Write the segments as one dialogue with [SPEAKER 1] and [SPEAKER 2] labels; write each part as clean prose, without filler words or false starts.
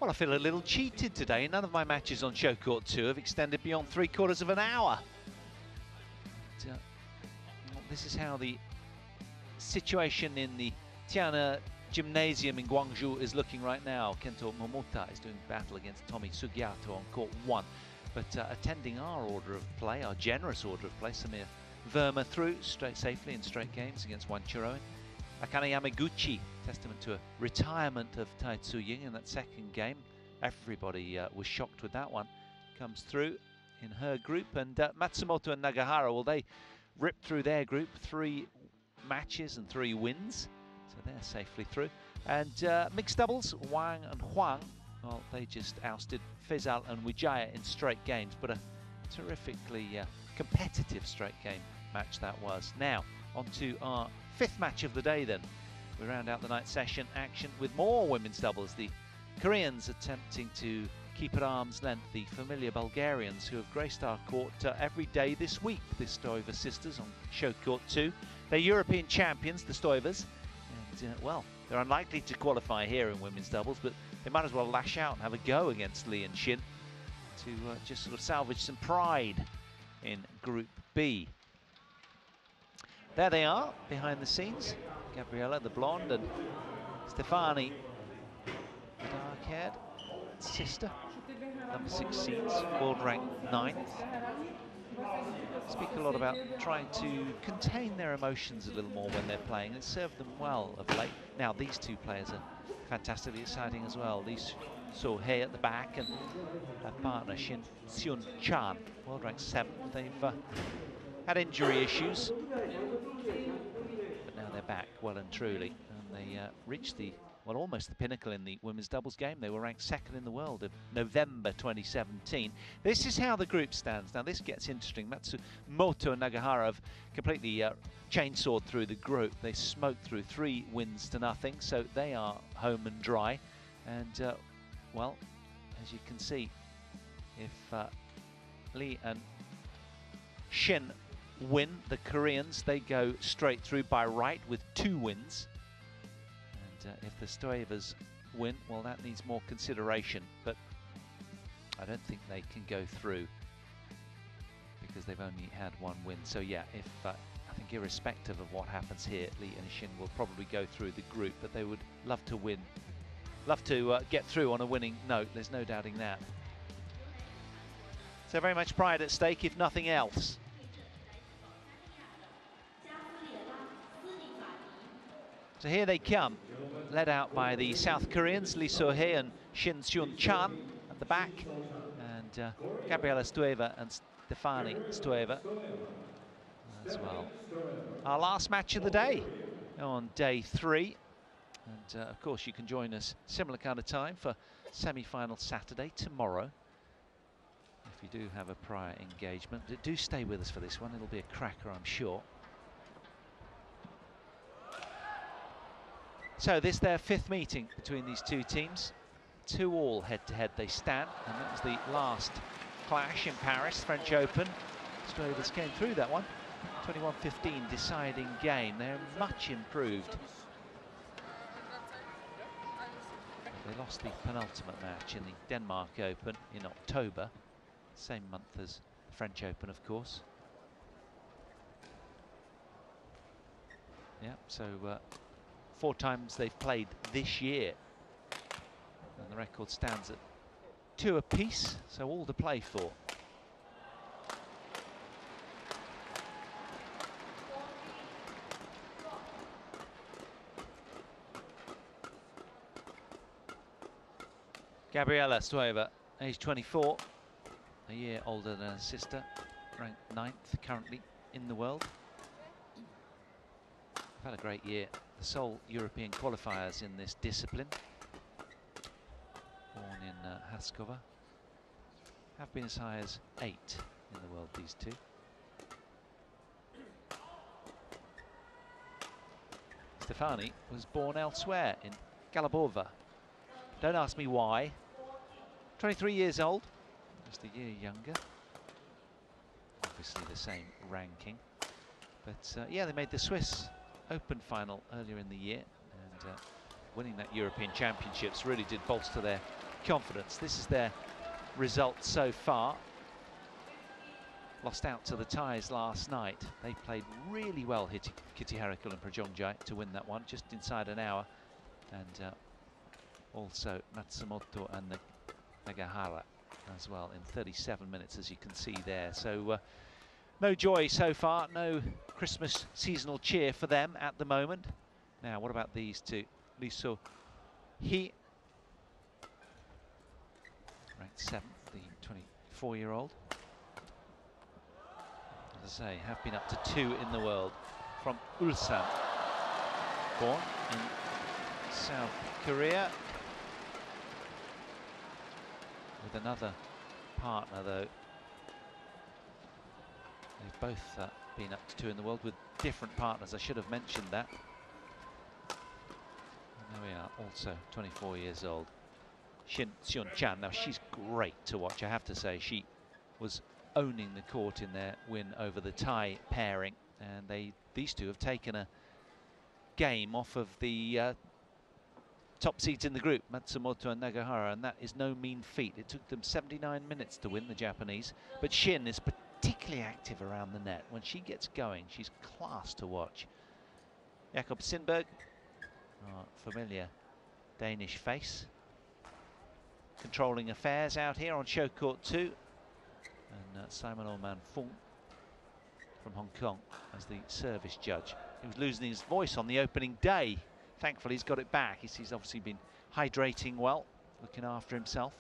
[SPEAKER 1] Well, I feel a little cheated today. None of my matches on Show Court 2 have extended beyond 3/4 of an hour. But, well, this is how the situation in the Tiana Gymnasium in Guangzhou is looking right now. Kento Momota is doing battle against Tomi Sugiato on court 1. But attending our order of play, our generous order of play, Samir Verma through safely in straight games against Wan Chiroen. Akane Yamaguchi, testament to a retirement of Tai Tzu-ying in that second game. Everybody was shocked with that one. Comes through in her group. And Matsumoto and Nagahara, well, they ripped through their group. 3 matches and 3 wins. So they're safely through. And mixed doubles, Wang and Huang, well, they just ousted Fezal and Wijaya in straight games. But a terrifically competitive straight game match that was. Now, on to our 5th match of the day then. We round out the night session action with more women's doubles. The Koreans attempting to keep at arm's length the familiar Bulgarians who have graced our court every day this week. The STOEVA sisters on Show Court 2. They're European champions, the STOEVAs. And, well, they're unlikely to qualify here in women's doubles, but they might as well lash out and have a go against Lee and Shin to just sort of salvage some pride in Group B. There they are, behind the scenes. Gabriella, the blonde, and Stefani, the dark-haired sister, number 6 seeds, world rank 9th. Speak a lot about trying to contain their emotions a little more when they're playing. It's served them well of late. Now, these 2 players are fantastically exciting as well. These saw Hei at the back and her partner, Shin Seun Chan, world rank 7th. They've had injury issues, but now they're back well and truly, and they reached the, well, almost the pinnacle in the women's doubles game. They were ranked 2nd in the world in November 2017. This is how the group stands. Now this gets interesting. Matsumoto and Nagahara have completely chainsawed through the group. They smoked through 3 wins to nothing, so they are home and dry. And well, as you can see, if Lee and Shin win, the Koreans, they go straight through by right with 2 wins. And if the STOEVAs win, well, that needs more consideration, but I don't think they can go through because they've only had 1 win. So yeah, if I think irrespective of what happens here, Lee and Shin will probably go through the group, but they would love to win, love to get through on a winning note. There's no doubting that. So very much pride at stake, if nothing else. So here they come, led out by the South Koreans, Lee So-hee and Shin Seun Chan at the back, and Gabriella STOEVA and Stefani STOEVA as well. Our last match of the day on day 3, and of course you can join us similar kind of time for semi-final Saturday tomorrow. If you do have a prior engagement, do stay with us for this one. It'll be a cracker, I'm sure. So this their 5th meeting between these 2 teams. 2-all head-to-head they stand, and that was the last clash in Paris, French Open. STOEVAs came through that one. 21-15 deciding game. They're much improved. They lost the penultimate match in the Denmark Open in October, same month as the French Open, of course. Yeah, so 4 times they've played this year, and the record stands at 2 apiece, so all to play for. Gabriella STOEVA, age 24, a year older than her sister, ranked 9th currently in the world. Had a great year, the sole European qualifiers in this discipline. Born in Haskova, have been as high as 8 in the world, these 2. Stefani was born elsewhere in Galabova. Don't ask me why. 23 years old, just a year younger. Obviously the same ranking, but yeah, they made the Swiss Open final earlier in the year, and winning that European Championships really did bolster their confidence. This is their result so far. Lost out to the ties last night. They played really well, Kitty Harikul and Prajongjai, to win that one, just inside an hour. And also Matsumoto and Nagahara as well in 37 minutes, as you can see there. So no joy so far, no Christmas seasonal cheer for them at the moment. Now, what about these two? Lee So-hee, ranked 7th, the 24-year-old. As I say, have been up to 2 in the world. From Ulsan, born in South Korea. With another partner, though. They've both been up to 2 in the world with different partners. I should have mentioned that. And there we are, also 24 years old. Shin Seon-chan. Now, she's great to watch, I have to say. She was owning the court in their win over the Thai pairing, and these two have taken a game off of the top seeds in the group, Matsumoto and Nagahara, and that is no mean feat. It took them 79 minutes to win, the Japanese, but Shin is particularly active around the net. When she gets going, she's class to watch. Jakob Sindberg, familiar Danish face, controlling affairs out here on show court 2. And Simon Orman Fung from Hong Kong as the service judge. He was losing his voice on the opening day. Thankfully, he's got it back. He's obviously been hydrating well, looking after himself.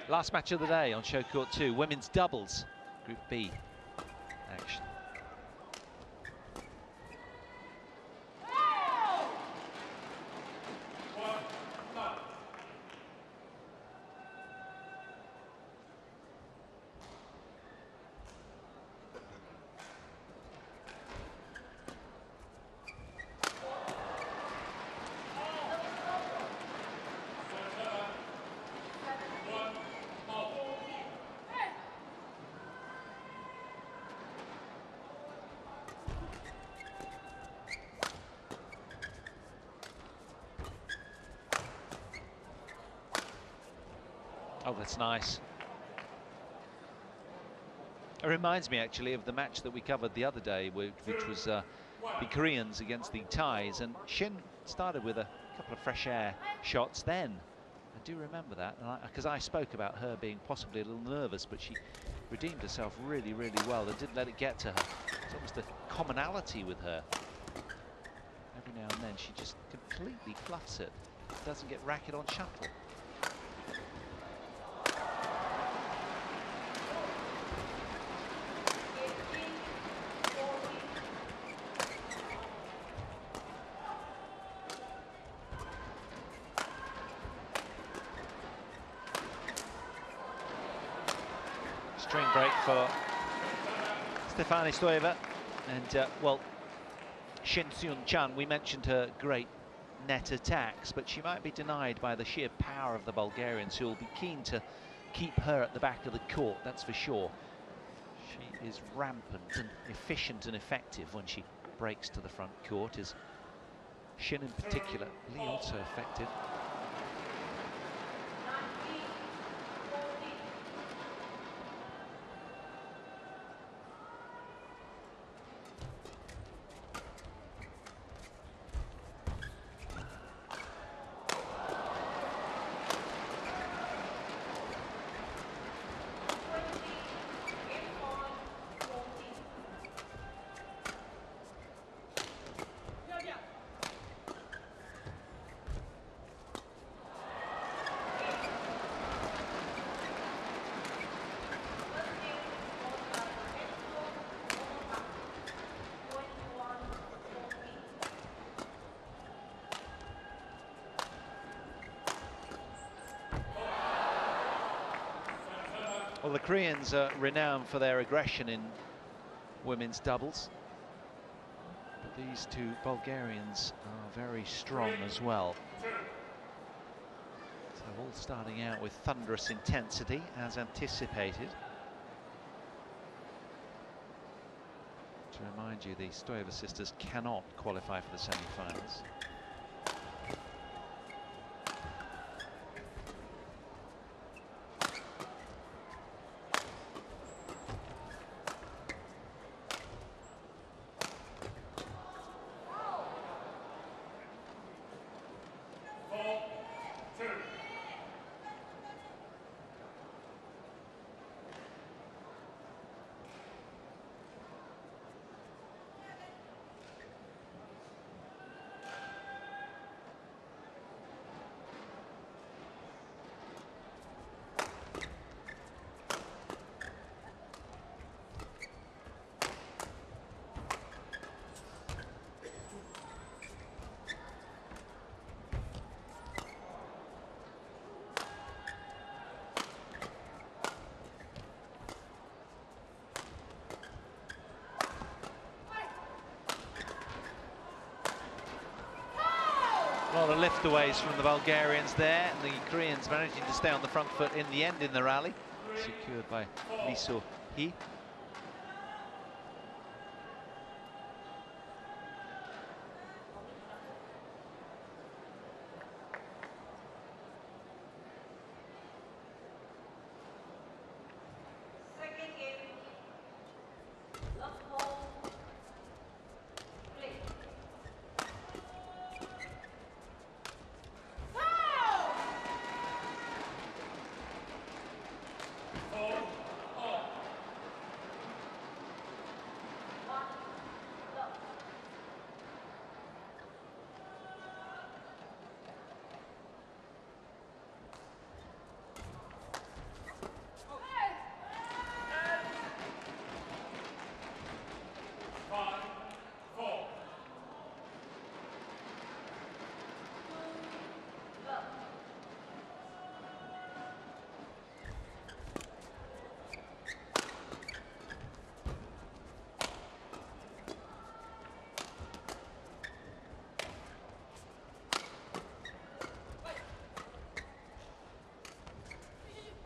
[SPEAKER 1] Last match of the day on show court 2, women's doubles, Group B action. Oh, that's nice. It reminds me actually of the match that we covered the other day, which was the Koreans against the Thais, and Shin started with a couple of fresh air shots then. I do remember that, because I spoke about her being possibly a little nervous, but she redeemed herself really, really well and didn't let it get to her. It's almost a commonality with her. Every now and then she just completely fluffs it, doesn't get racket on shuttle. String break for Stefanie STOEVA, and well, Shin Seon-chan, we mentioned her great net attacks, but she might be denied by the sheer power of the Bulgarians, who will be keen to keep her at the back of the court, that's for sure. She is rampant and efficient and effective when she breaks to the front court, is Shin in particular. Lee also effective. Well, the Koreans are renowned for their aggression in women's doubles. These two Bulgarians are very strong as well. So all starting out with thunderous intensity as anticipated. To remind you, the STOEVA sisters cannot qualify for the semi-finals. A lot of liftaways from the Bulgarians there, and the Koreans managing to stay on the front foot in the end in the rally. Secured by Liso Hee.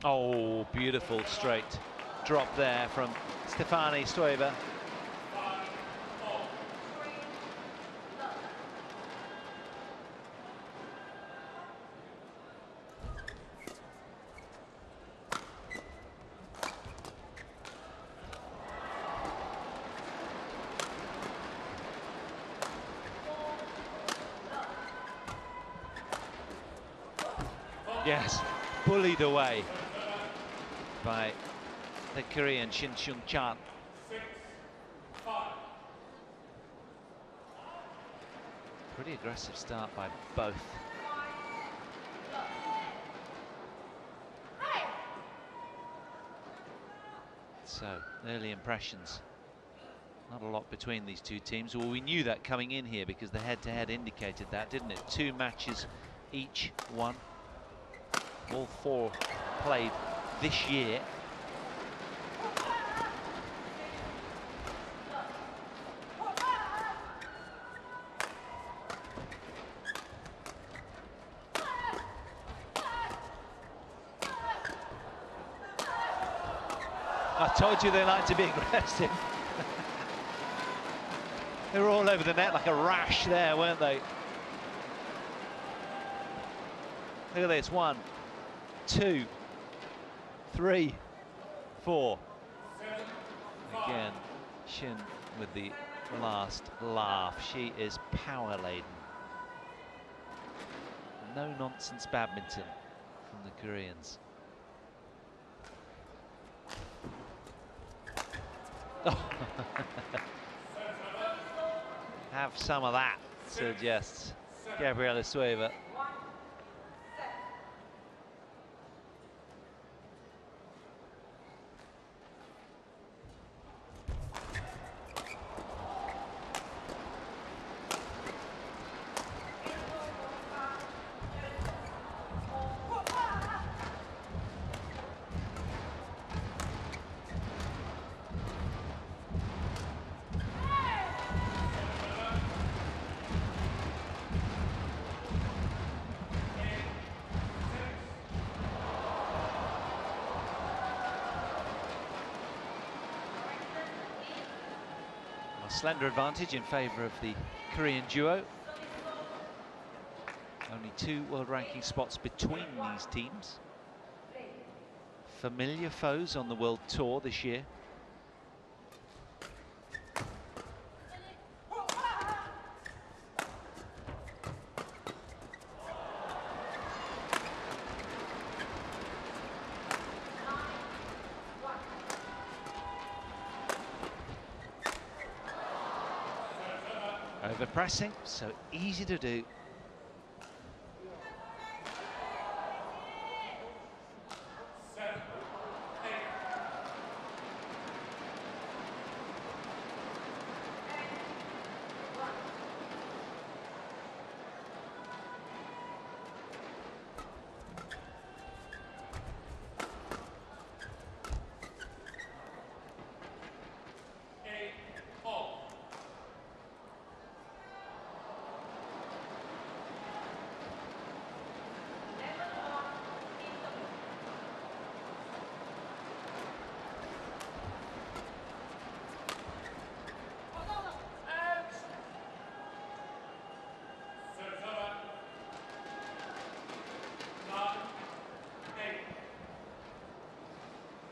[SPEAKER 1] Oh, beautiful straight drop there from Stefani STOEVA. Yes, bullied away by the Korean Shin Seung-chan. Pretty aggressive start by both. So, early impressions. Not a lot between these two teams. Well, we knew that coming in here because the head-to-head indicated that, didn't it? 2 matches each won. All 4 played this year. I told you they like to be aggressive. They were all over the net like a rash there, weren't they? Look at this, 1, 2, 3, 4. Again, Shin with the last laugh. She is power laden. No nonsense badminton from the Koreans. Oh. Have some of that, suggests Gabriela STOEVA. slender advantage in favour of the Korean duo. Only 2 world ranking spots between these teams. Familiar foes on the World Tour this year. Over pressing, so easy to do.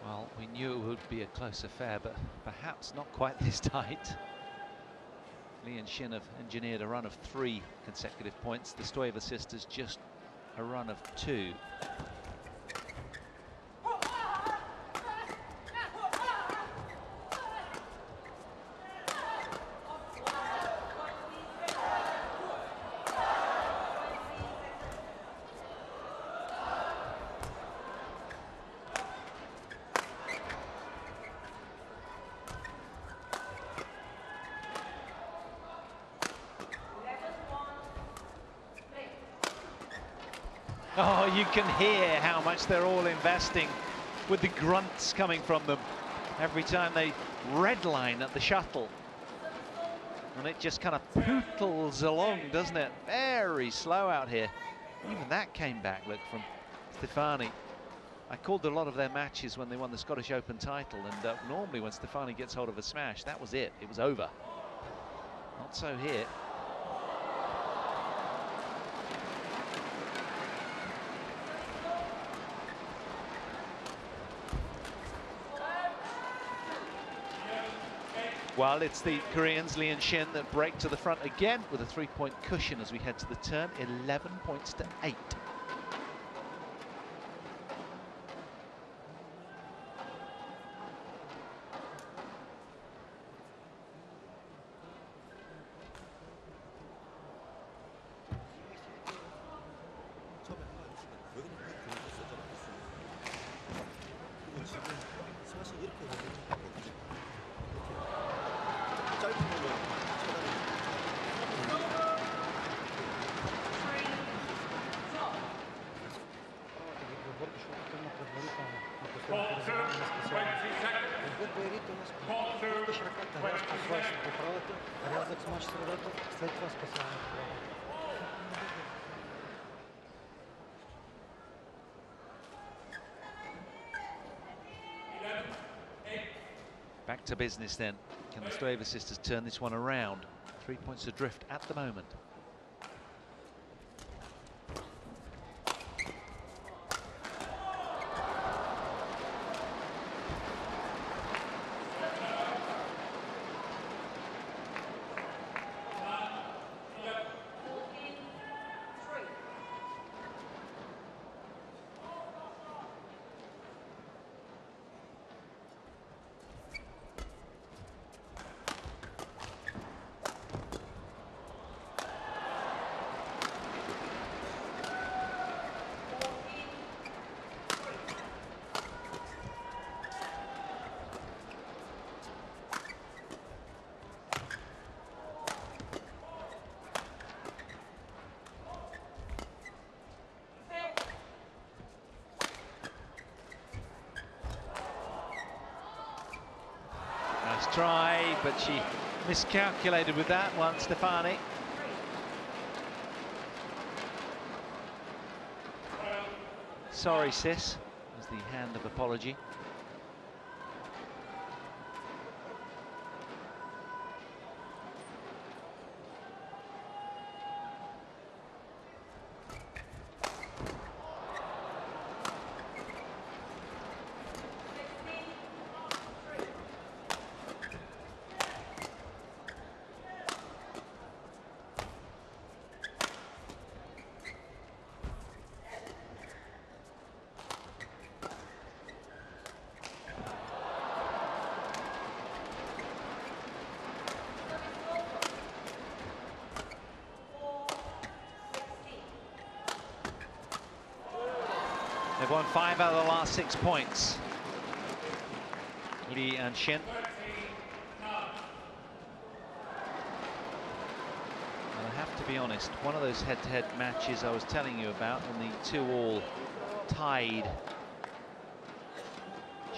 [SPEAKER 1] Well, we knew it would be a close affair, but perhaps not quite this tight. Lee and Shin have engineered a run of 3 consecutive points. The STOEVA sisters just a run of 2. Oh, you can hear how much they're all investing with the grunts coming from them every time they redline at the shuttle. And it just kind of pootles along, doesn't it? Very slow out here. Even that came back, look, from Stefani. I called a lot of their matches when they won the Scottish Open title, and normally when Stefani gets hold of a smash, that was it. It was over. Not so here. Well, it's the Koreans, Lee and Shin, that break to the front again with a 3-point cushion as we head to the turn, 11 points to 8. Back to business then. Can the STOEVA sisters turn this one around? 3 points adrift at the moment. Try, but she miscalculated with that one, Stefani. Sorry, sis, was the hand of apology. won 5 out of the last 6 points. Li and SHIN. And I have to be honest, one of those head-to-head matches I was telling you about, and the 2-all tied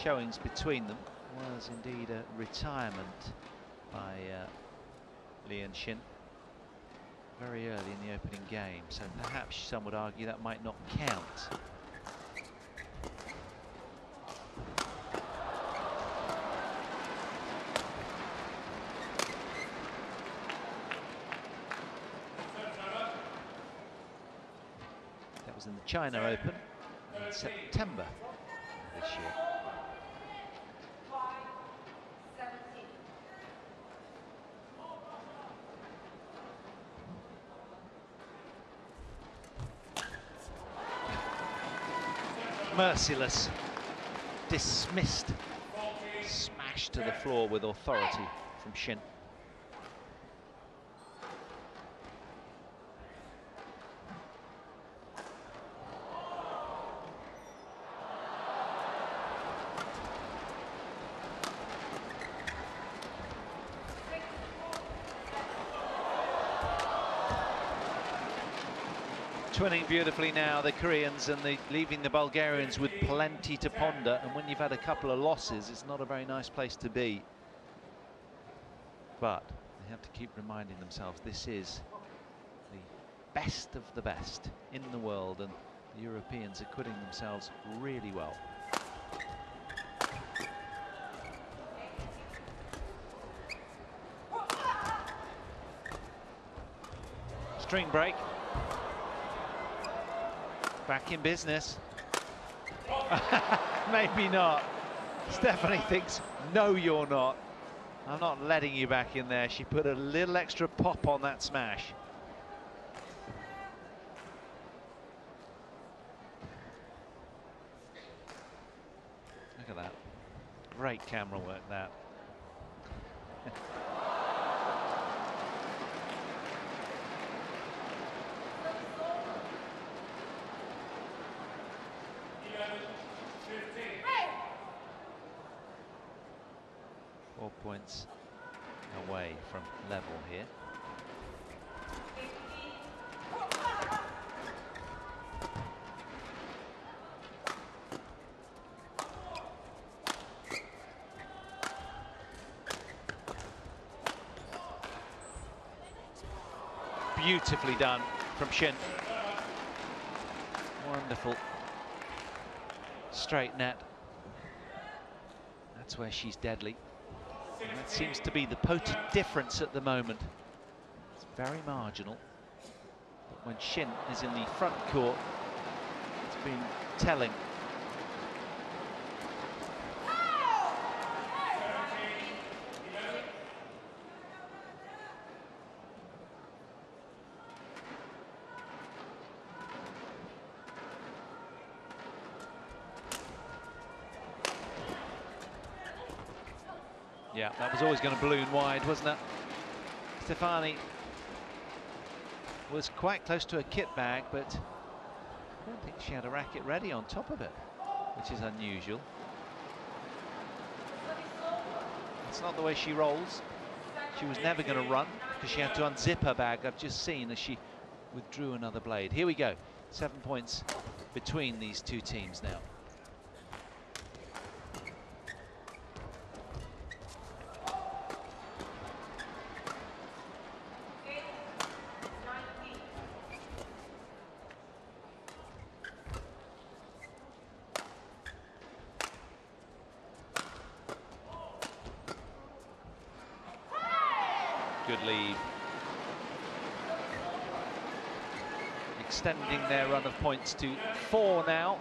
[SPEAKER 1] showings between them, was indeed a retirement by Li and SHIN very early in the opening game, so perhaps some would argue that might not count. That was in the China Open in September this year. Merciless, dismissed, smashed to the floor with authority from SHIN. Twinning beautifully now, the Koreans, and leaving the Bulgarians with plenty to ponder. And when you've had a couple of losses, it's not a very nice place to be. But they have to keep reminding themselves this is the best of the best in the world, and the Europeans are acquitting themselves really well. String break. Back in business. Maybe not. Stephanie thinks, no, you're not. I'm not letting you back in there. She put a little extra pop on that smash. Look at that. Great camera work, that. Points away from level here. Beautifully done from SHIN. Wonderful straight net. That's where she's deadly. And that seems to be the potent difference at the moment. It's very marginal. But when SHIN is in the front court, it's been telling. Yeah, that was always going to balloon wide, wasn't it? Stefani was quite close to a kit bag, but I don't think she had a racket ready on top of it, which is unusual. It's not the way she rolls. She was never going to run because she had to unzip her bag. I've just seen as she withdrew another blade. Here we go. 7 points between these two teams now. Good lead. Extending their run of points to 4 now.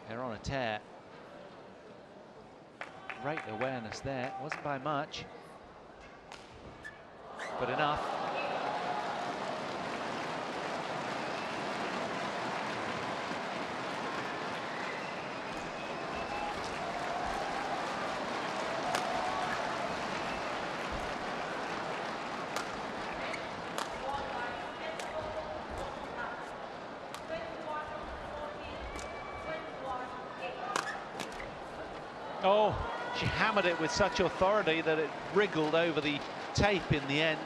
[SPEAKER 1] They're on a tear. Great awareness there. Wasn't by much, but enough. Oh, she hammered it with such authority that it wriggled over the tape in the end.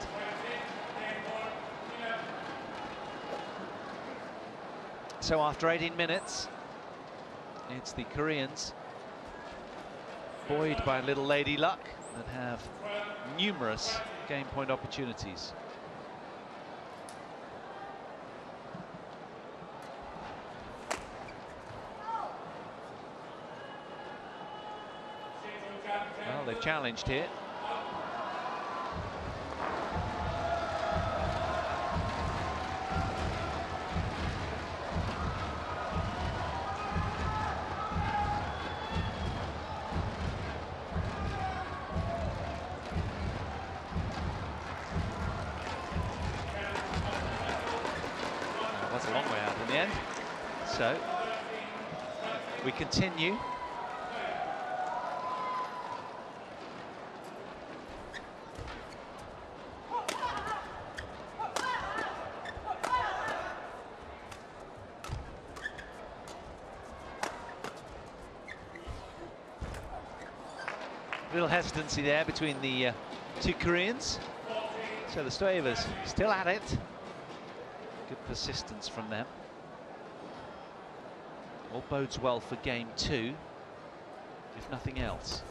[SPEAKER 1] So after 18 minutes, it's the Koreans, buoyed by Little Lady Luck, that have numerous game point opportunities. Well, they've challenged here. That's a long way out in the end. So we continue. Little hesitancy there between the two Koreans. So the STOEVAs still at it. Good persistence from them. All bodes well for game 2, if nothing else.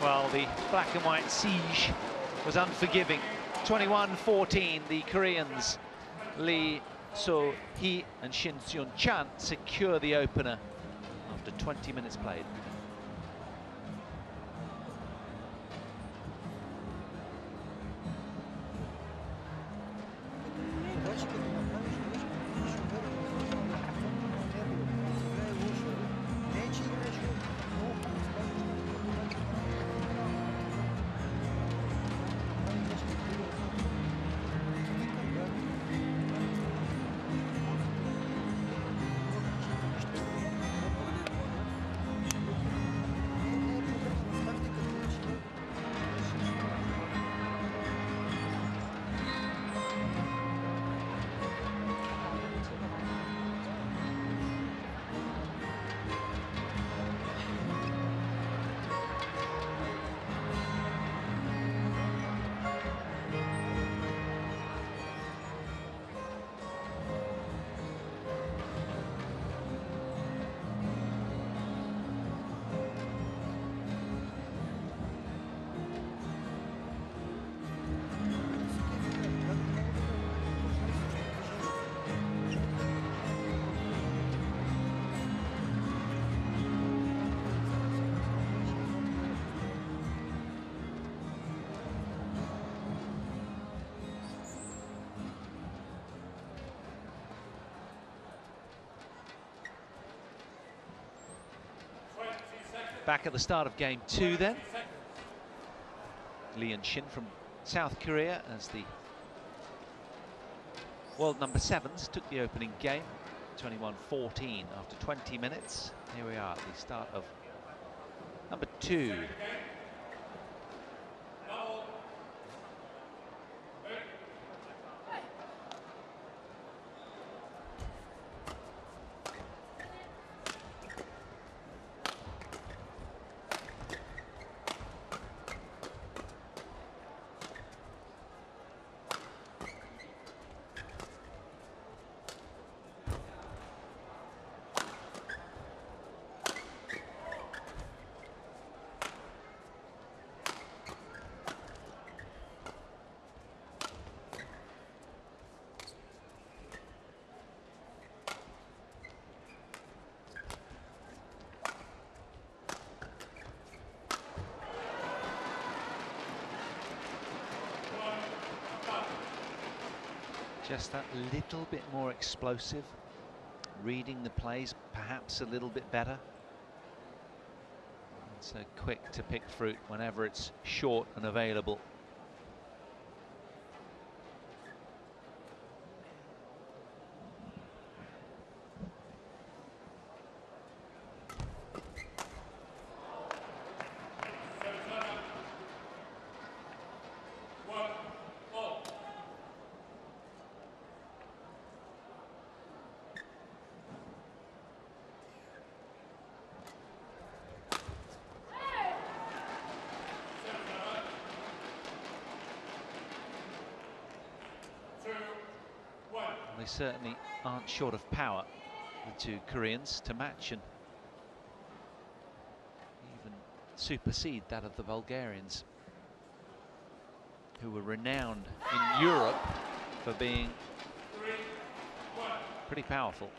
[SPEAKER 1] Well, the black and white siege was unforgiving. 21-14, the Koreans, Lee So-hee and Shin Seon-chan, secure the opener after 20 minutes played. Back at the start of game 2 then. Lee and Shin from South Korea as the world number 7s took the opening game. 21-14 after 20 minutes. Here we are at the start of number 2. Just that little bit more explosive, reading the plays perhaps a little bit better. And so quick to pick fruit whenever it's short and available. certainly aren't short of power, the two Koreans, to match and even supersede that of the Bulgarians, who were renowned in Europe for being pretty powerful.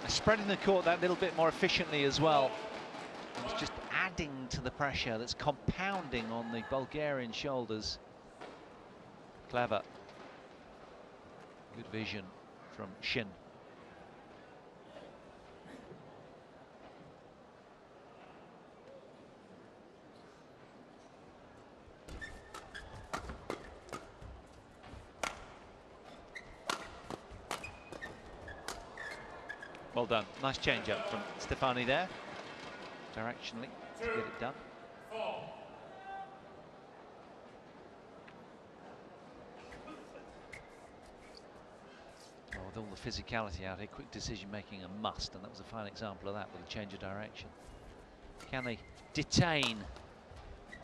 [SPEAKER 1] Spreading the court that little bit more efficiently as well. It's just adding to the pressure that's compounding on the Bulgarian shoulders. Clever. Good vision from SHIN. Well done. Nice change up from Stefani there. Directionally to get it done. With all the physicality out here, quick decision making a must, and that was a fine example of that with a change of direction. Can they detain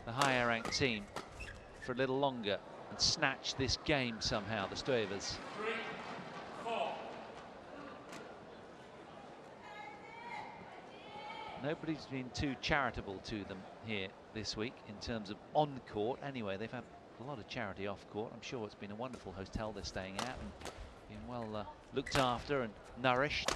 [SPEAKER 1] the higher ranked team for a little longer and snatch this game somehow, the STOEVAs? Nobody's been too charitable to them here this week in terms of on-court. Anyway, they've had a lot of charity off-court. I'm sure it's been a wonderful hotel they're staying at and been well looked after and nourished.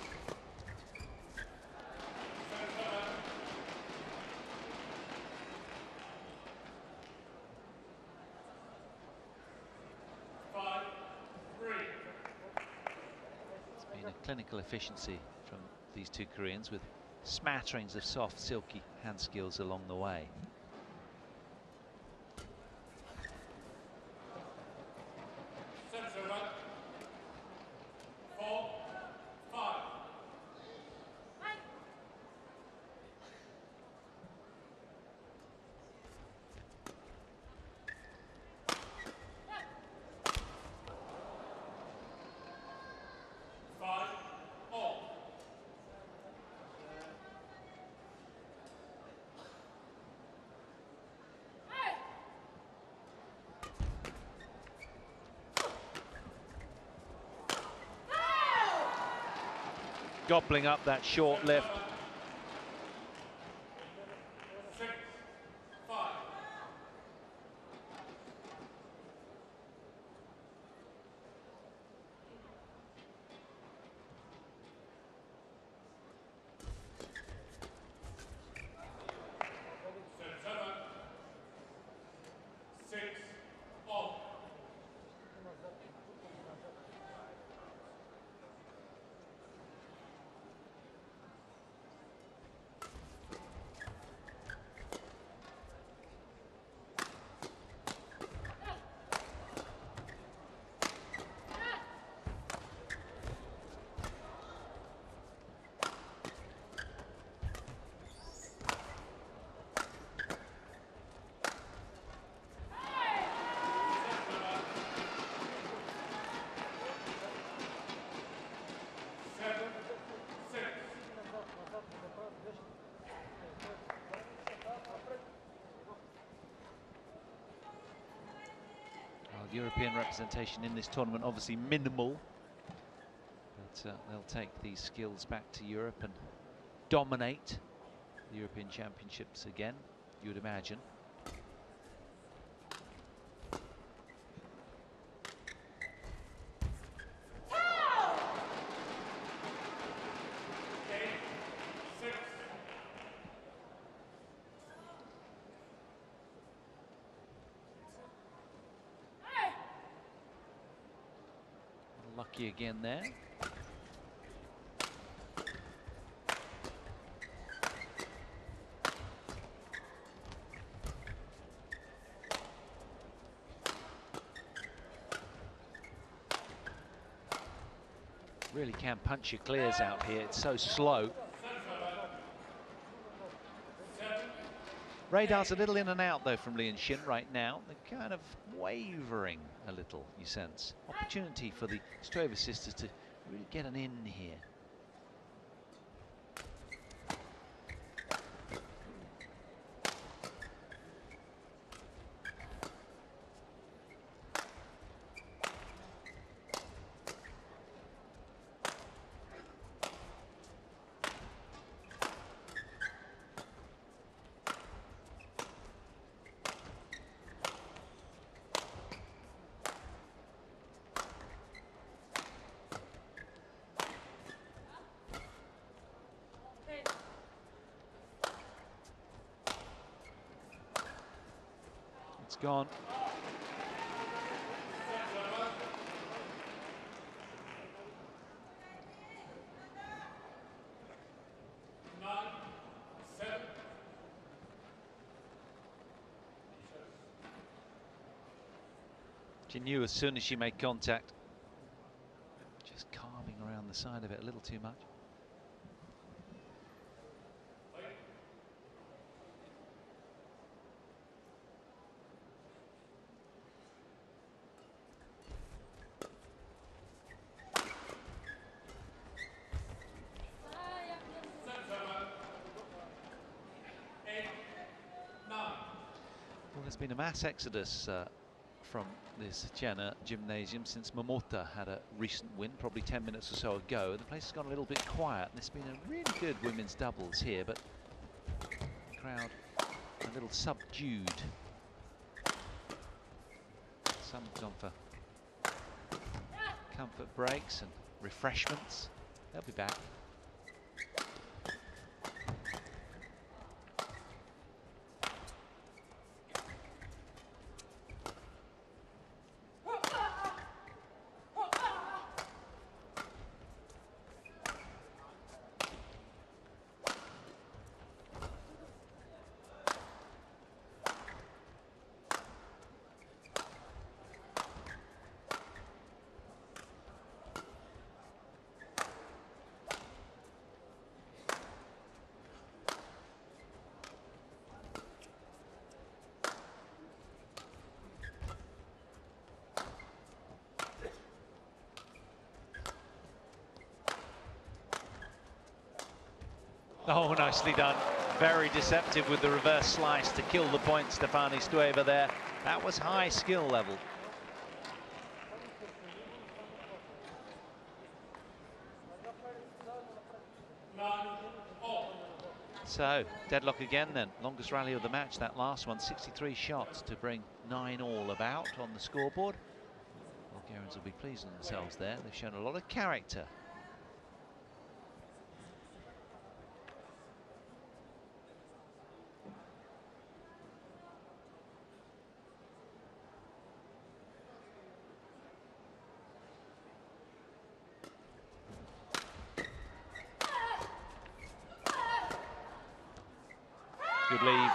[SPEAKER 1] It's been a clinical efficiency from these two Koreans with smatterings of soft, silky hand skills along the way. Gobbling up that short lift. European representation in this tournament obviously minimal, but they'll take these skills back to Europe and dominate the European Championships again, you would imagine. Lucky again there. Really can punch your clears out here. It's so slow. Radar's a little in and out, though, from Lee and Shin right now. They're kind of wavering a little, you sense. Opportunity for the STOEVA sisters to really get an in here. It's gone. She knew as soon as she made contact. Just carving around the side of it a little too much. Well, there's been a mass exodus from this Jena gymnasium since Momota had a recent win, probably 10 minutes or so ago. The place has gone a little bit quiet. There's been a really good women's doubles here, but the crowd a little subdued. Some have gone for comfort breaks and refreshments. They'll be back. Oh, nicely done. Very deceptive with the reverse slice to kill the point, Stefani STOEVA there. That was high skill level. So, deadlock again then. Longest rally of the match, that last one. 63 shots to bring 9-all about on the scoreboard. Bulgarians will be pleased with themselves there. They've shown a lot of character. Good leave.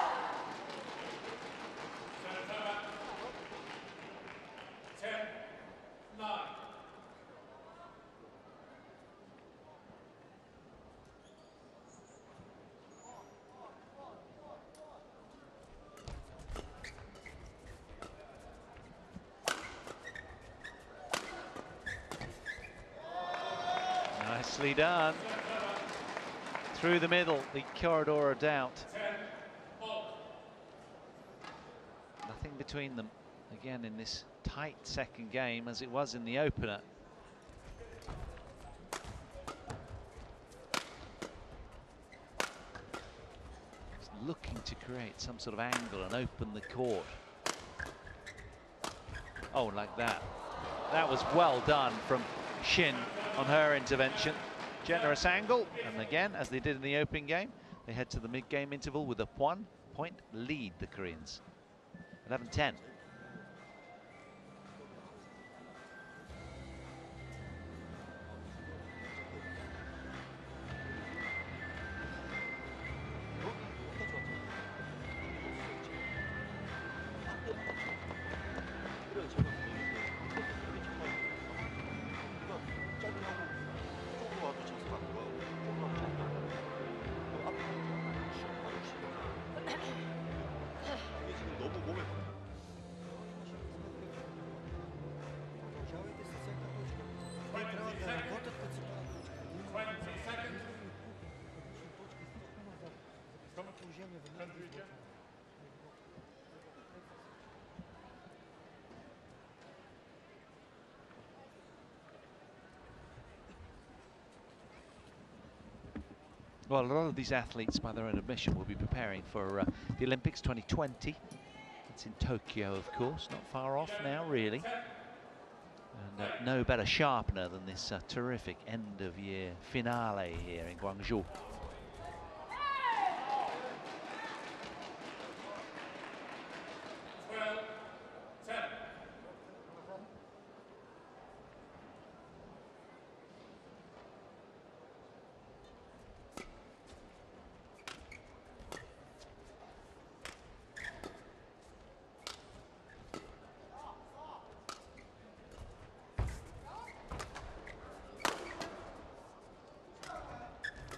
[SPEAKER 1] Nicely done. Through the middle, the corridor of doubt. Nothing between them, again, in this tight second game, as it was in the opener. Just looking to create some sort of angle and open the court. Oh, like that. That was well done from Shin on her intervention. Generous angle, and again, as they did in the opening game, they head to the mid-game interval with a 1-point lead, the Koreans. 11-10. Well, a lot of these athletes, by their own admission, will be preparing for the Olympics 2020. It's in Tokyo, of course, not far off now, really. And no better sharpener than this terrific end-of-year finale here in Guangzhou.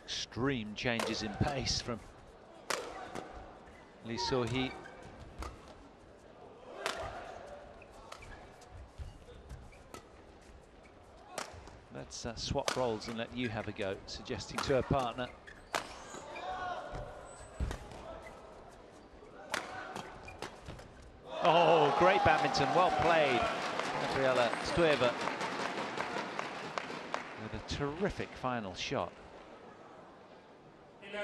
[SPEAKER 1] Extreme changes in pace from Lee So-hee. Let's swap roles and let you have a go, suggesting to her partner. Oh, great badminton, well played. Gabriela STOEVA with a terrific final shot.
[SPEAKER 2] 11-12.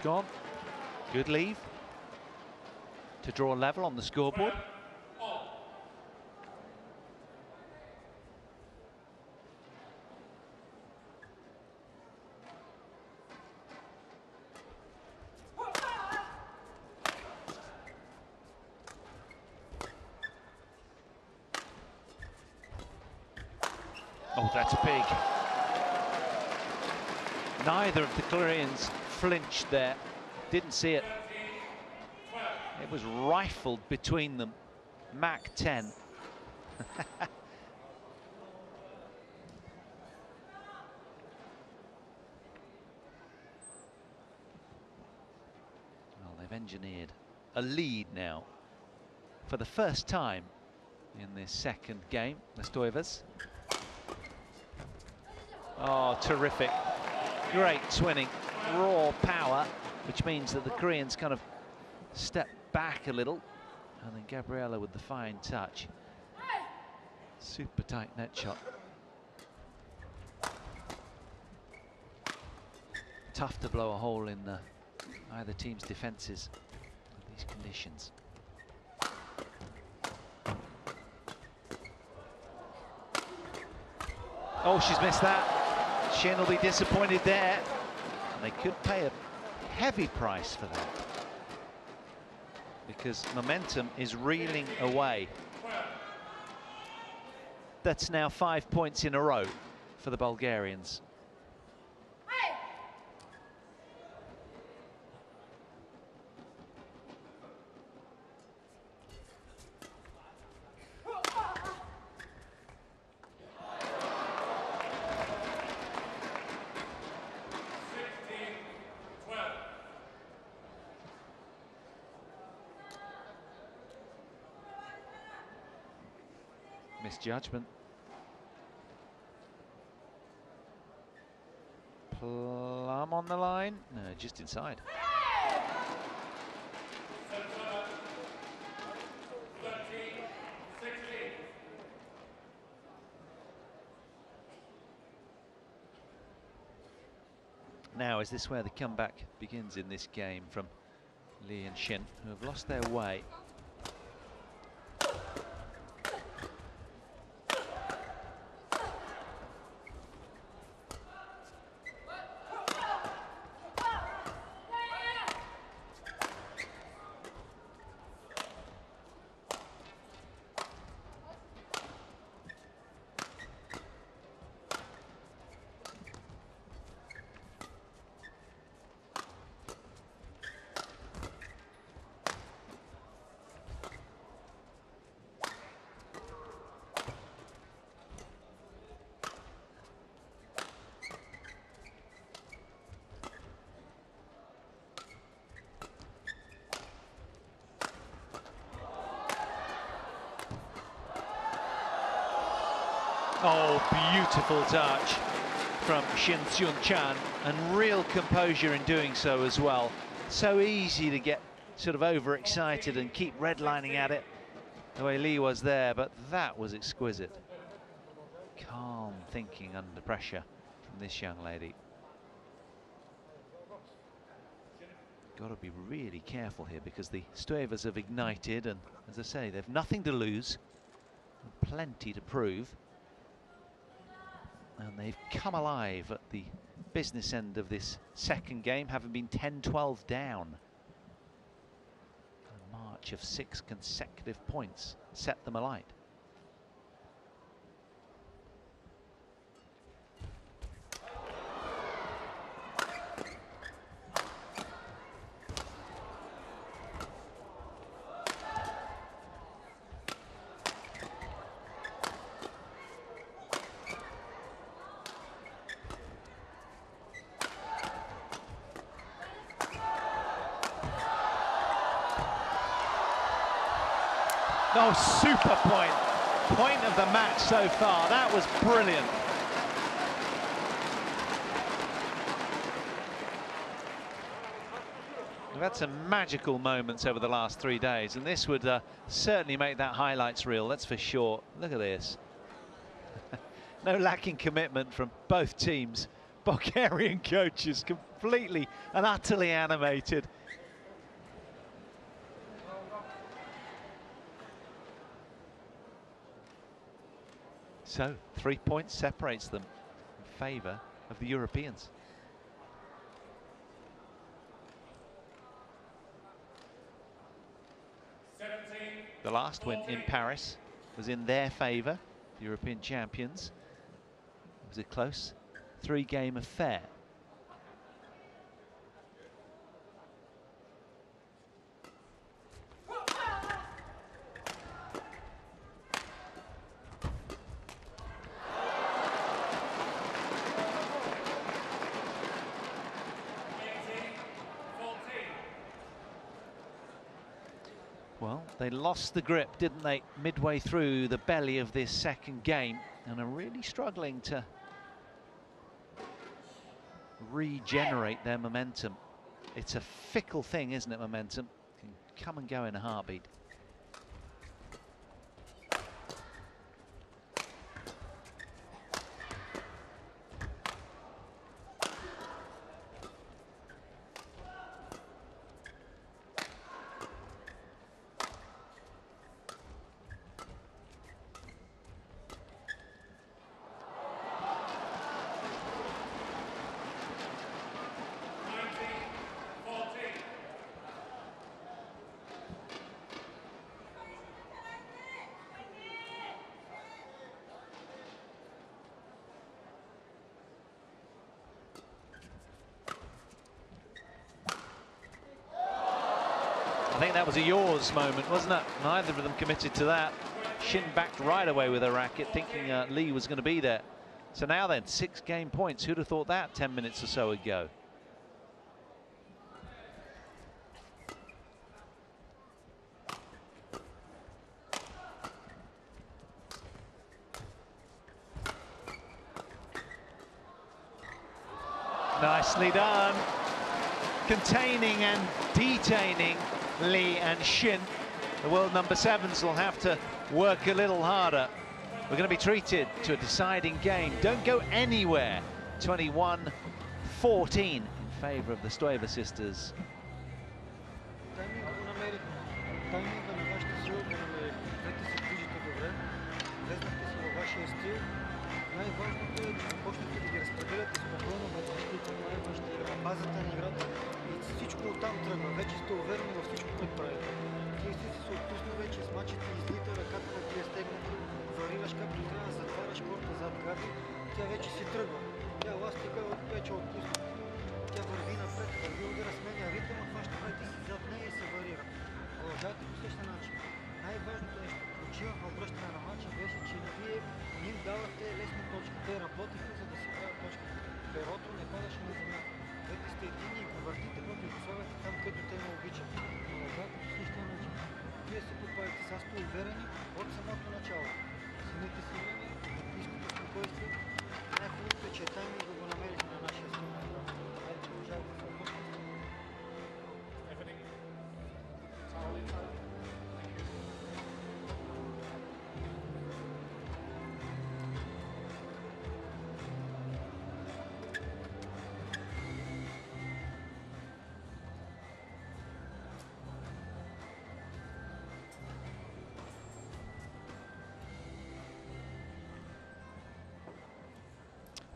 [SPEAKER 1] Gone. Good leave to draw level on the scoreboard. Oh, that's big. Neither of the Koreans flinched there, didn't see it. It was rifled between them. Mach 10. Well, they've engineered a lead now for the first time in this second game, the STOEVAs. Oh, terrific. Great twinning. Raw power, which means that the Koreans kind of step back a little, and then Gabriela with the fine touch. Super tight net shot. Tough to blow a hole in either team's defences in these conditions. Oh, she's missed that. SHIN will be disappointed there. They could pay a heavy price for that, because momentum is reeling away. That's now 5 points in a row for the Bulgarians. Misjudgment. Plum on the line. No, just inside. Now, is this where the comeback begins in this game from Lee and SHIN, who have lost their way? Oh, beautiful touch from Shin Seung-chan, and real composure in doing so as well. So easy to get sort of overexcited and keep redlining at it the way Lee was there, but that was exquisite. Calm thinking under pressure from this young lady. Got to be really careful here because the STOEVAs have ignited, and as I say, they've nothing to lose, plenty to prove. And they've come alive at the business end of this second game, having been 10-12 down. A march of 6 consecutive points set them alight. Oh, super point. Point of the match so far. That was brilliant. We've had some magical moments over the last 3 days, and this would certainly make that highlights reel, that's for sure. Look at this. No lacking commitment from both teams. Bulgarian coaches completely and utterly animated. So 3 points separates them in favour of the Europeans. The last win in Paris was in their favour, the European champions. It was a close 3-game affair. Well, they lost the grip, didn't they, midway through the belly of this second game, and are really struggling to regenerate their momentum. It's a fickle thing, isn't it, momentum? Can come and go in a heartbeat. I think that was a yours moment, wasn't it? Neither of them committed to that. Shin backed right away with a racket, thinking Lee was going to be there. So now then, 6-game points. Who'd have thought that 10 minutes or so ago? Nicely done. Containing and detaining Lee and Shin. The world number 7s will have to work a little harder. We're going to be treated to a deciding game. Don't go anywhere. 21-14 in favour of the STOEVA sisters.
[SPEAKER 2] Най-важното е, че почнете да ги разпределяте спокойно в защита, най-важното е базата на играта и всичко оттам тръгва. Вече сте уверени във всичко, което правите. Ти си се отпусна вече с мачите, излита ръката да ти е стегната, варираш както трябва, затваряш корта зад гради, тя вече си тръгва. Тя ластика вече отпусна. Тя върви напред, върви удара, сменя ритъма, хваща край, ти си зад нея и се варира. Продължавате по същия начин. Най-важното нещо, почивахме обръщане на мача, беше, че вие не им давахте лесни точки. Те работиха, за да си правят точките. Перото не падаше на земя. Двете сте едини и го въртите в условията там, където те не обичат. Продължавате по същия начин. Вие се поправите, сега сте уверени от самото начало. Вземете си време, искате спокойствие. Най-хубавото е, че тайминга го намерихме на нашия страна. Хайде, продължавайте това.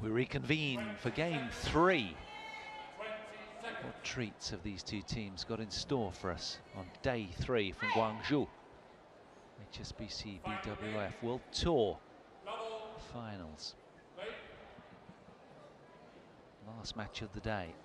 [SPEAKER 1] We reconvene for game 3. What treats have these two teams got in store for us on day 3 from Guangzhou? HSBC BWF World Tour finals. Last match of the day.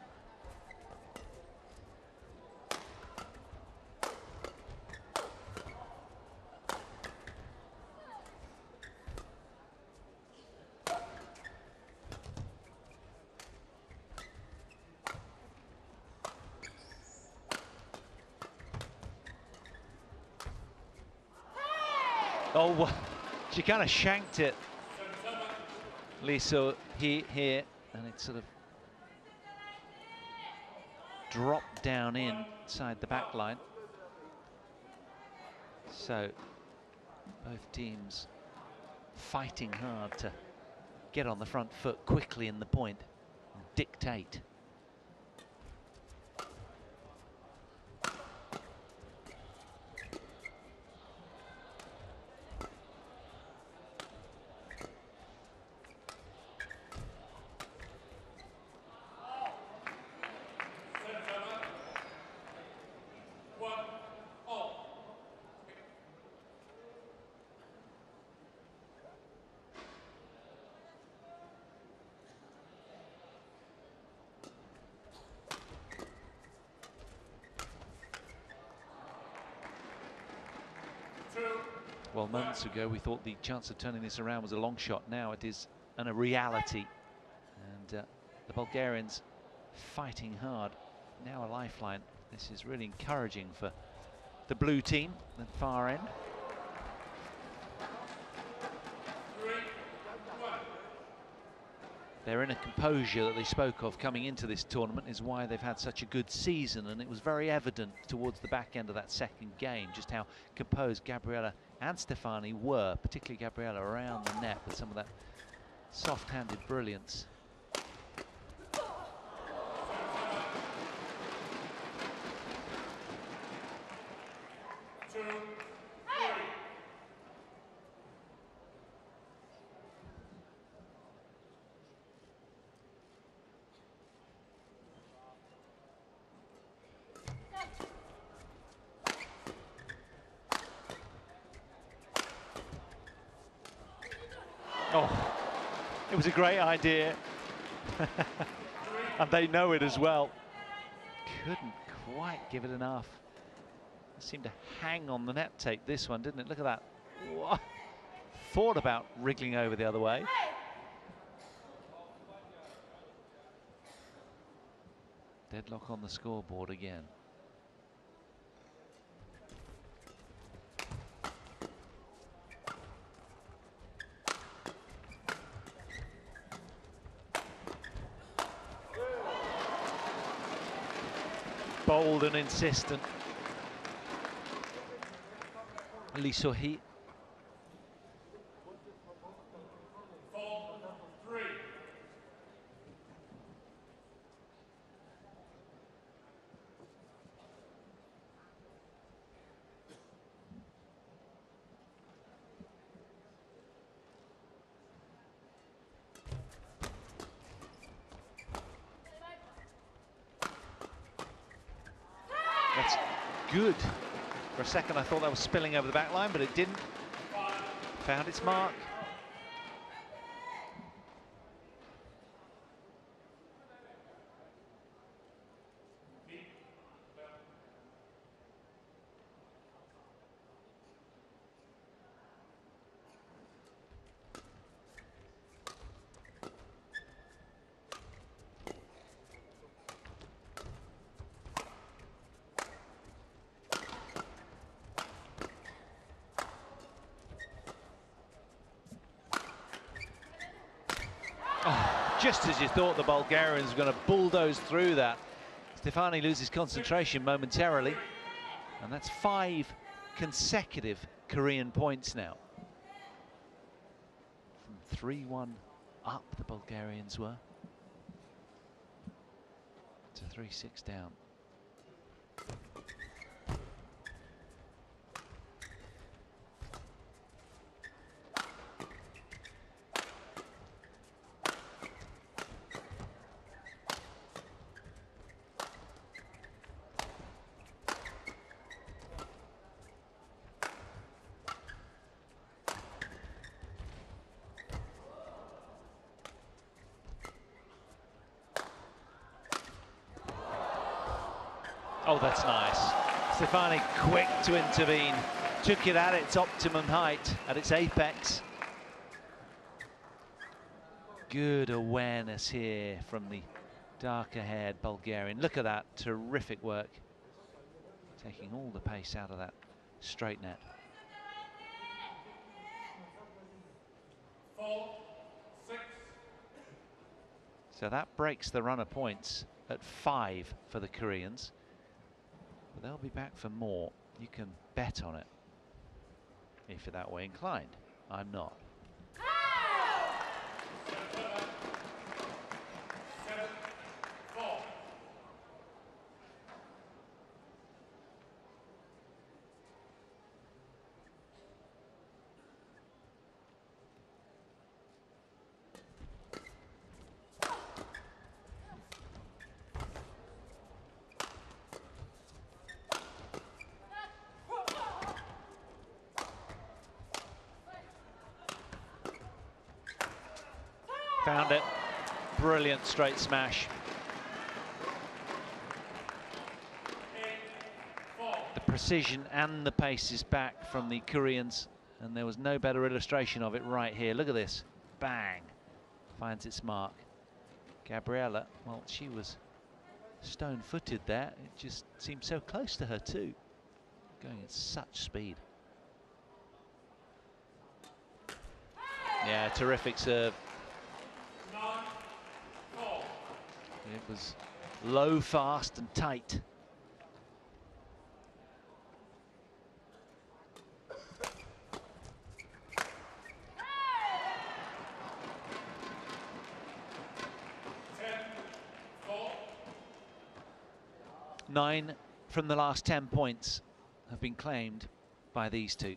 [SPEAKER 1] Oh, she kind of shanked it, Lisa, here, and it sort of dropped down inside the back line. So both teams fighting hard to get on the front foot quickly in the point and dictate. Well, months ago we thought the chance of turning this around was a long shot. Now it is a reality, and the Bulgarians fighting hard. Now a lifeline. This is really encouraging for the blue team at the far end. Their inner composure that they spoke of coming into this tournament is why they've had such a good season, and it was very evident towards the back end of that second game just how composed Gabriela and Stefani were, particularly Gabriela around the net with some of that soft-handed brilliance. Oh, it was a great idea. And they know it as well. Couldn't quite give it enough. It seemed to hang on the net take, this one, didn't it? Look at that. Whoa. Thought about wriggling over the other way. Deadlock on the scoreboard again. Bold and insistent. Lee So-hee. That's good. For a second I thought that was spilling over the back line, but it didn't. Found its mark. just as you thought the Bulgarians were going to bulldoze through that. Stefani loses concentration momentarily, and that's 5 consecutive Korean points now. From 3-1 up, the Bulgarians were, to 3-6 down. Oh, that's nice. Stefani quick to intervene, took it at its optimum height, at its apex. Good awareness here from the darker-haired Bulgarian. Look at that, terrific work. Taking all the pace out of that straight net.
[SPEAKER 3] 4-6.
[SPEAKER 1] So that breaks the run of points at 5 for the Koreans. But they'll be back for more. You can bet on it if you're that way inclined. I'm not.
[SPEAKER 3] 7-4.
[SPEAKER 1] Found it. Brilliant straight smash. The precision and the pace is back from the Koreans, and there was no better illustration of it right here. Look at this. Bang. Finds its mark. Gabriella, well, she was stone-footed there. It just seemed so close to her too. Going at such speed. Yeah, terrific serve. It was low, fast and tight. Nine from the last 10 points have been claimed by these two.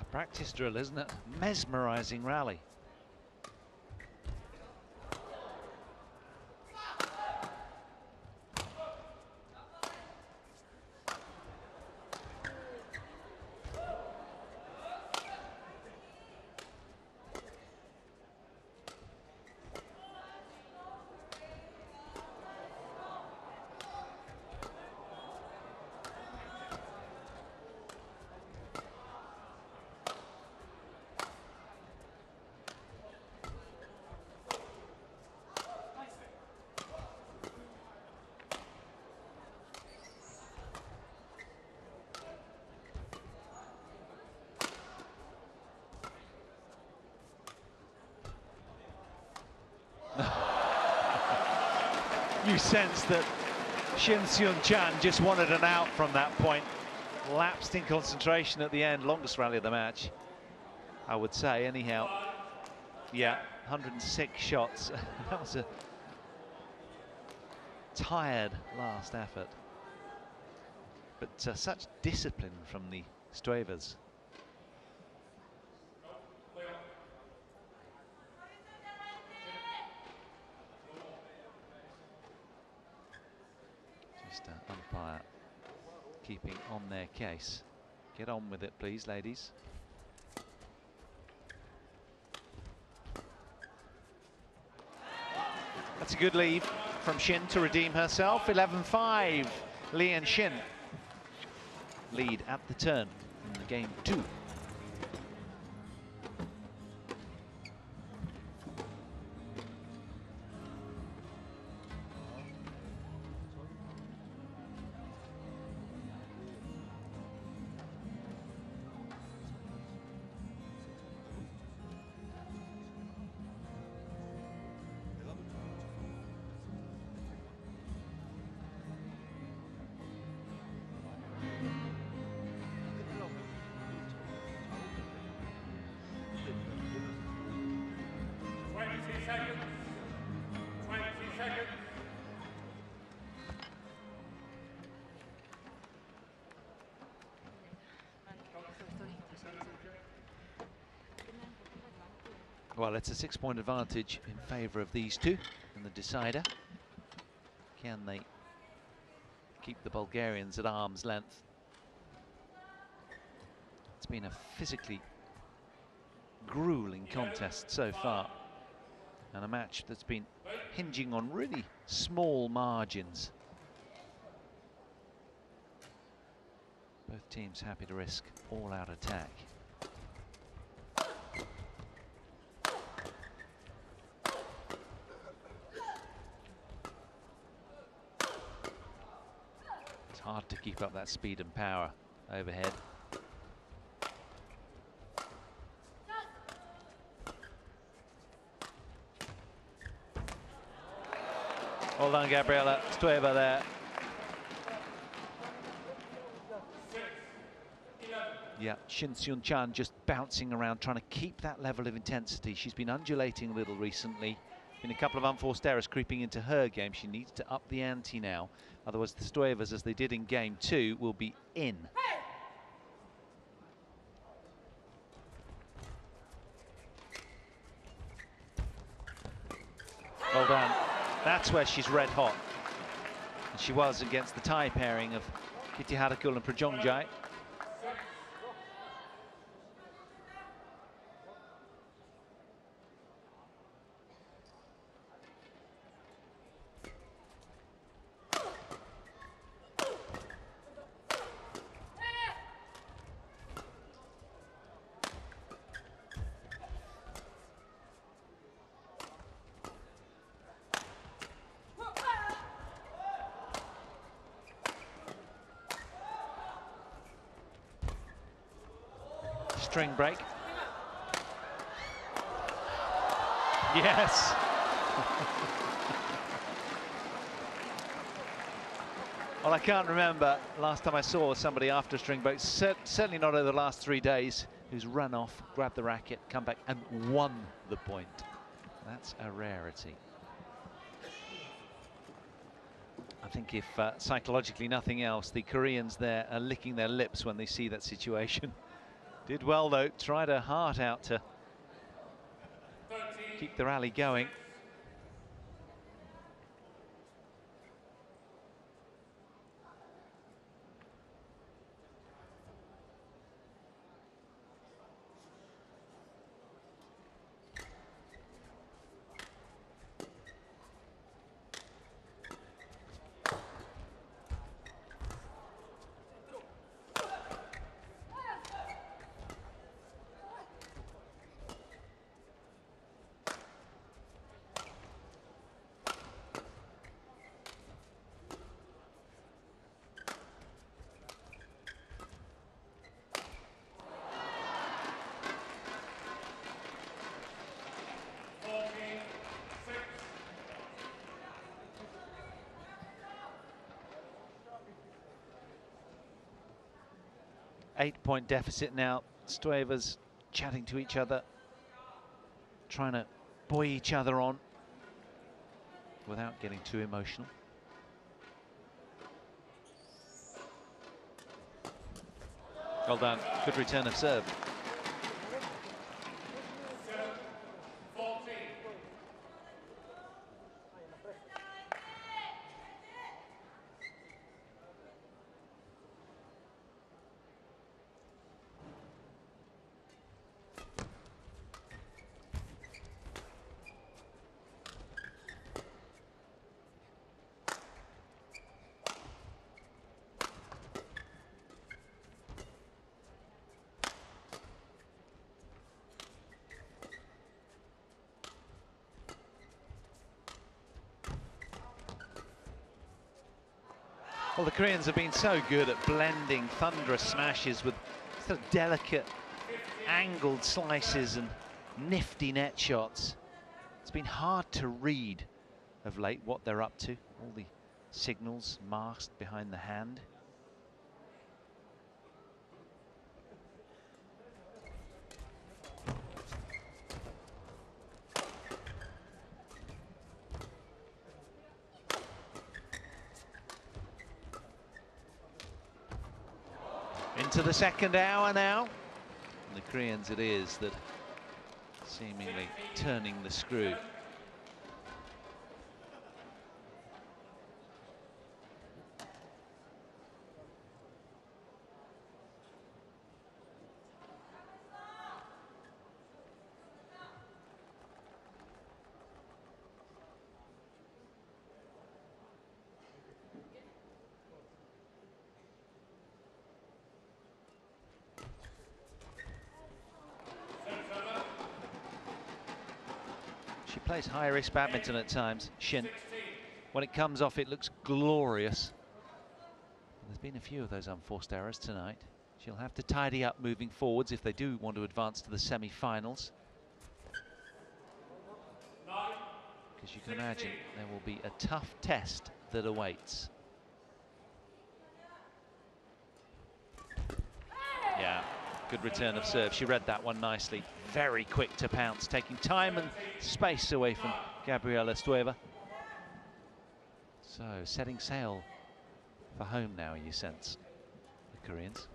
[SPEAKER 1] Practice drill, isn't it? Mesmerizing rally. You sense that Shin Seung-chan just wanted an out from that point. Lapsed in concentration at the end. Longest rally of the match, I would say, anyhow. Yeah, 106 shots. That was a tired last effort. But such discipline from the STOEVAs. Just umpire keeping on their case. Get on with it, please, ladies. That's a good lead from SHIN to redeem herself. 11-5. Lee and SHIN lead at the turn in game 2. Well, it's a 6-point advantage in favour of these two in the decider. Can they keep the Bulgarians at arm's length? It's been a physically grueling contest so far, and a match that's been hinging on really small margins. Both teams happy to risk all-out attack. It's hard to keep up that speed and power overhead. Well done, Gabriela STOEVA there. Yeah, Shin Seung-chan just bouncing around, trying to keep that level of intensity. She's been undulating a little recently. Been a couple of unforced errors creeping into her game. She needs to up the ante now. Otherwise, the STOEVAs, as they did in game 2, will be in. Well done. That's where she's red hot. And she was against the tie pairing of Kitty Harakul and Prajongjai. String break. Yes. Well, I can't remember last time I saw somebody after a string break, certainly not over the last 3 days, who's run off, grabbed the racket, come back and won the point. That's a rarity. I think if psychologically nothing else, the Koreans there are licking their lips when they see that situation. Did well though, tried her heart out to keep the rally going. Eight-point deficit now. STOEVA's chatting to each other, trying to buoy each other on without getting too emotional. Well done, good return of serve. Well, the Koreans have been so good at blending thunderous smashes with sort of delicate angled slices and nifty net shots. It's been hard to read of late what they're up to. All the signals masked behind the hand. Into the second hour now. And the Koreans it is that seemingly turning the screw. She plays high-risk badminton at times, SHIN. When it comes off, it looks glorious. There's been a few of those unforced errors tonight. She'll have to tidy up moving forwards if they do want to advance to the semi-finals. Because you can imagine there will be a tough test that awaits. Yeah. Good return of serve. She read that one nicely. Very quick to pounce, taking time and space away from Gabriela STOEVA. So, setting sail for home now, you sense, the Koreans.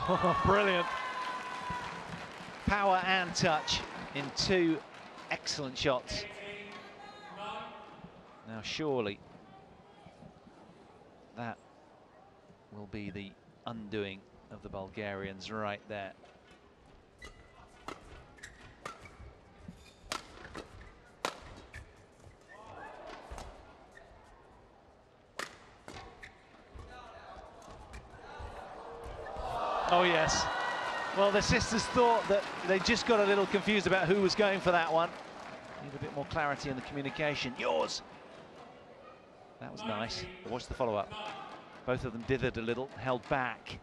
[SPEAKER 1] Oh, brilliant. Power and touch in two excellent shots. Now surely that will be the undoing of the Bulgarians right there. Oh yes. Well, the sisters thought that they just got a little confused about who was going for that one. Need a bit more clarity in the communication. Yours. That was nice. Watch the follow-up. Both of them dithered a little, held back.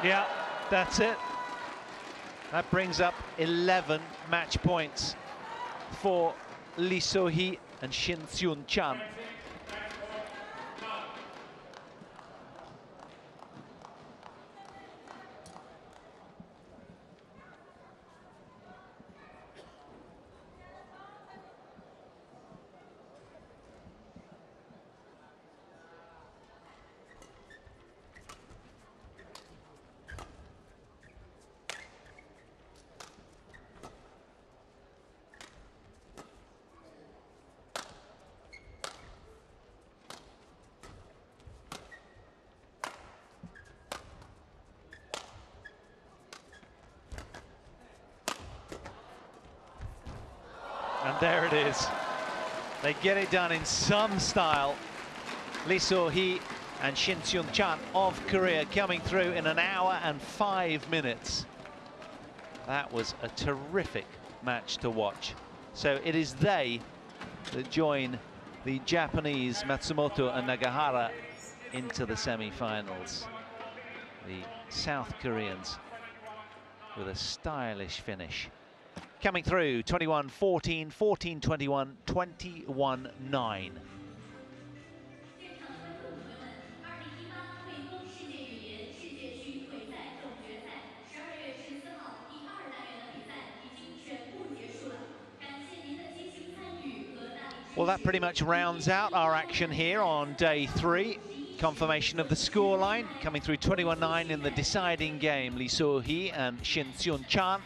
[SPEAKER 1] Yeah, that's it. That brings up 11 match points for Lee So-hee and Shin Seung-chan. And there it is. They get it done in some style. Lee So-hee and Shin Seung-chan of Korea coming through in 1 hour and 5 minutes. That was a terrific match to watch. So it is they that join the Japanese Matsumoto and Nagahara into the semi-finals. The South Koreans with a stylish finish. Coming through 21-14, 14-21, 21-9. Well, that pretty much rounds out our action here on day 3. Confirmation of the scoreline coming through 21-9 in the deciding game. Lee So-hee and Shin Seung-chan.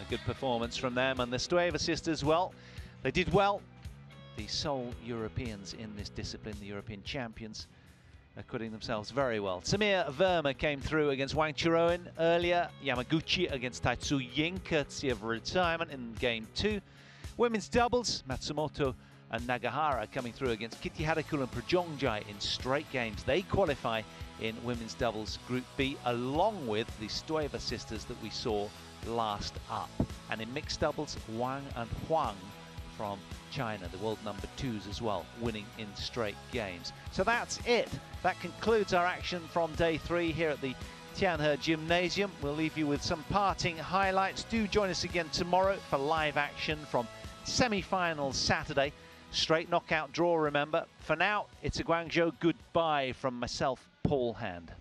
[SPEAKER 1] A good performance from them, and the STOEVA sisters, well, they did well. The sole Europeans in this discipline, the European champions, acquitting themselves very well. Samir Verma came through against Wang Chiroen earlier. Yamaguchi against Tai Tzu Ying, courtesy of retirement in game 2. Women's doubles, Matsumoto and Nagahara coming through against Kitty Harakul and Prajongjai in straight games. They qualify in women's doubles Group B, along with the STOEVA sisters that we saw last up. And in mixed doubles, Wang and Huang from China, the world number 2s as well, winning in straight games. So that's it. That concludes our action from day 3 here at the Tianhe Gymnasium. We'll leave you with some parting highlights. Do join us again tomorrow for live action from semi-finals Saturday. Straight knockout draw, remember. For now, it's a Guangzhou goodbye from myself, Paul Hand.